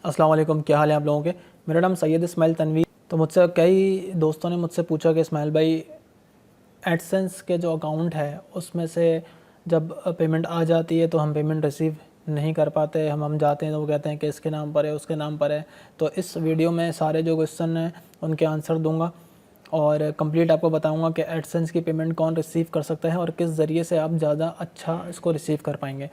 अस्सलाम वालेकुम, क्या हाल है आप लोगों के। मेरा नाम सैयद इस्माइल तनवीर। तो मुझसे कई दोस्तों ने मुझसे पूछा कि इस्माइल भाई, एडसेंस के जो अकाउंट है उसमें से जब पेमेंट आ जाती है तो हम पेमेंट रिसीव नहीं कर पाते। हम जाते हैं तो वो कहते हैं कि इसके नाम पर है, उसके नाम पर है। तो इस वीडियो में सारे जो क्वेश्चन हैं उनके आंसर दूंगा और कंप्लीट आपको बताऊंगा कि एडसेंस की पेमेंट कौन रिसीव कर सकता है और किस ज़रिए से आप ज़्यादा अच्छा इसको रिसीव कर पाएंगे।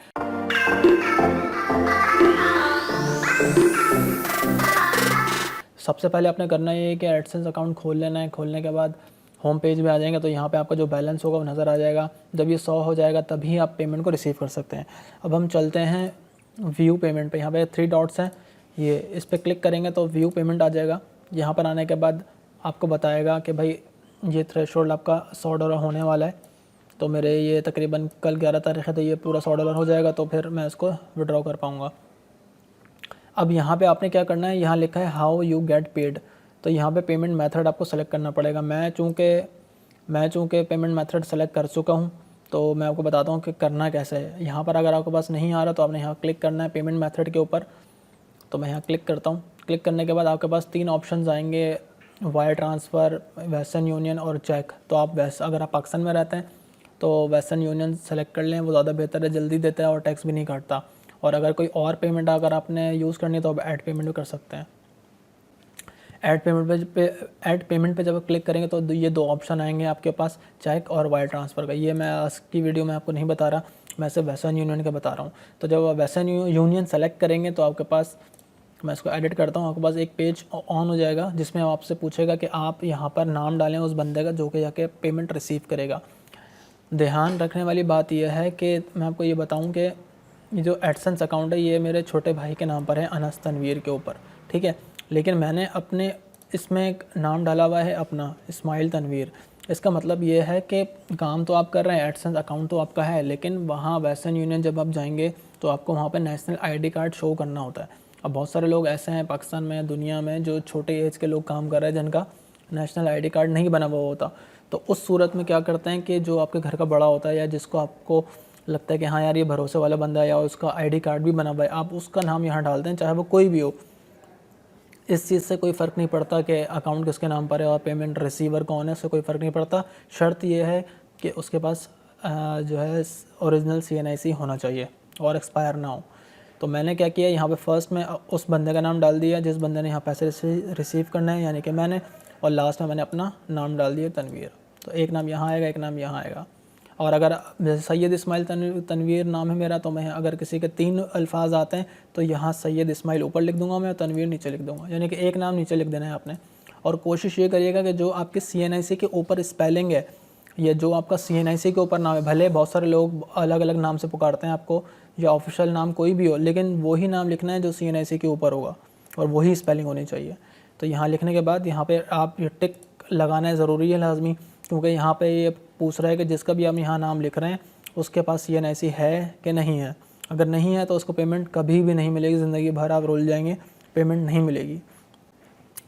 सबसे पहले आपने करना ये है कि एडसेंस अकाउंट खोल लेना है। खोलने के बाद होम पेज में आ जाएंगे तो यहाँ पे आपका जो बैलेंस होगा वो नज़र आ जाएगा। जब ये 100 हो जाएगा तभी आप पेमेंट को रिसीव कर सकते हैं। अब हम चलते हैं व्यू पेमेंट पे। यहाँ पे 3 डॉट्स हैं, ये इस पर क्लिक करेंगे तो व्यू पेमेंट आ जाएगा। यहाँ पर आने के बाद आपको बताएगा कि भाई ये थ्रेशोल्ड आपका $100 होने वाला है। तो मेरे ये तकरीबन कल 11 तारीख़ है तो ये पूरा $100 हो जाएगा, तो फिर मैं इसको विड्रॉ कर पाऊँगा। अब यहाँ पे आपने क्या करना है, यहाँ लिखा है हाउ यू गेट पेड। तो यहाँ पे पेमेंट मेथड आपको सेलेक्ट करना पड़ेगा। मैं चूँकि पेमेंट मेथड सेलेक्ट कर चुका हूँ तो मैं आपको बताता हूँ कि करना कैसे है। यहाँ पर अगर आपके पास नहीं आ रहा तो आपने यहाँ क्लिक करना है पेमेंट मेथड के ऊपर। तो मैं यहाँ क्लिक करता हूँ। क्लिक करने के बाद आपके पास 3 ऑप्शन आएंगे, वायर ट्रांसफ़र, वेस्टर्न यूनियन और चेक। तो अगर आप पाकिस्तान में रहते हैं तो वेस्टर्न यूनियन सेलेक्ट कर लें, वो ज़्यादा बेहतर है, जल्दी देता है और टैक्स भी नहीं काटता। और अगर कोई और पेमेंट अगर आपने यूज़ करनी है तो आप ऐड पेमेंट भी कर सकते हैं। ऐड पेमेंट पे जब आप क्लिक करेंगे तो ये 2 ऑप्शन आएंगे आपके पास, चेक और वायर ट्रांसफ़र का। ये मैं आज की वीडियो में आपको नहीं बता रहा, मैं सिर्फ वेस्टर्न यूनियन का बता रहा हूँ। तो जब आप वेस्टर्न यूनियन सेलेक्ट करेंगे तो आपके पास, मैं इसको एडिट करता हूँ, आपके पास एक पेज ऑन हो जाएगा जिसमें आपसे पूछेगा कि आप यहाँ पर नाम डालें उस बंदे का जो कि जाके पेमेंट रिसीव करेगा। ध्यान रखने वाली बात यह है कि मैं आपको ये बताऊं कि ये जो एडसेंस अकाउंट है ये मेरे छोटे भाई के नाम पर है, अनस तनवीर के ऊपर, ठीक है। लेकिन मैंने अपने इसमें एक नाम डाला हुआ है अपना, इस्माइल तनवीर। इसका मतलब ये है कि काम तो आप कर रहे हैं, एडसेंस अकाउंट तो आपका है, लेकिन वहाँ वेस्टर्न यूनियन जब आप जाएंगे तो आपको वहाँ पर नेशनल ID कार्ड शो करना होता है। अब बहुत सारे लोग ऐसे हैं पाकिस्तान में, दुनिया में, जो छोटे एज के लोग काम कर रहे हैं जिनका नेशनल ID कार्ड नहीं बना हुआ होता। तो उस सूरत में क्या करते हैं कि जो आपके घर का बड़ा होता है या जिसको आपको लगता है कि हाँ यार ये भरोसे वाला बंदा है या उसका ID कार्ड भी बना हुआ है, आप उसका नाम यहाँ डालते हैं, चाहे वो कोई भी हो। इस चीज़ से कोई फ़र्क नहीं पड़ता कि अकाउंट किसके नाम पर है और पेमेंट रिसीवर कौन है, उससे कोई फ़र्क नहीं पड़ता। शर्त ये है कि उसके पास जो है ओरिजिनल CNIC होना चाहिए और एक्सपायर ना हो। तो मैंने क्या किया, यहाँ पे फर्स्ट में उस बंदे का नाम डाल दिया जिस बंदे ने यहाँ पैसे रिसीव करना है, यानी कि मैंने, और लास्ट में मैंने अपना नाम डाल दिया तनवीर। तो एक नाम यहाँ आएगा, एक नाम यहाँ आएगा। और अगर जैसे सैयद इस्माइल तनवीर नाम है मेरा, तो मैं अगर किसी के 3 अल्फाज आते हैं तो यहाँ सैयद इस्माइल ऊपर लिख दूंगा मैं, तनवीर नीचे लिख दूंगा, यानी कि एक नाम नीचे लिख देना है आपने। और कोशिश ये करिएगा कि जो आपके CNIC के ऊपर स्पेलिंग है, ये जो आपका CNIC के ऊपर नाम है, भले बहुत सारे लोग अलग अलग नाम से पुकारते हैं आपको, या ऑफिशियल नाम कोई भी हो, लेकिन वही नाम लिखना है जो CNIC के ऊपर होगा और वही स्पेलिंग होनी चाहिए। तो यहाँ लिखने के बाद यहाँ पे आप ये टिक लगाना है, ज़रूरी है, लाजमी, क्योंकि यहाँ पे ये पूछ रहा है कि जिसका भी आप यहाँ नाम लिख रहे हैं उसके पास CNIC है कि नहीं है। अगर नहीं है तो उसको पेमेंट कभी भी नहीं मिलेगी, ज़िंदगी भर आप रुल जाएंगे, पेमेंट नहीं मिलेगी।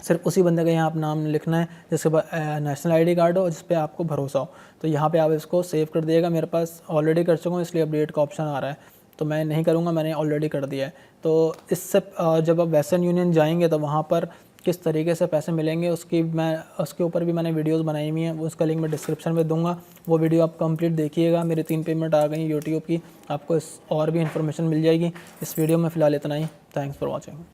सिर्फ उसी बंदे का यहाँ आप नाम लिखना है जिसके पास नेशनल ID कार्ड हो और जिस पे आपको भरोसा हो। तो यहाँ पे आप इसको सेव कर दिएगा। मेरे पास ऑलरेडी कर चुका हूँ इसलिए अपडेट का ऑप्शन आ रहा है, तो मैं नहीं करूँगा, मैंने ऑलरेडी कर दिया है। तो इससे जब आप वेस्टर्न यूनियन जाएंगे तो वहाँ पर किस तरीके से पैसे मिलेंगे उसके ऊपर भी मैंने वीडियोस बनाई हुई हैं, उसका लिंक मैं डिस्क्रिप्शन में दूंगा। वो वीडियो आप कंप्लीट देखिएगा। मेरी 3 पेमेंट आ गई यूट्यूब की, आपको और भी इन्फॉर्मेशन मिल जाएगी। इस वीडियो में फ़िलहाल इतना ही। Thanks for watching.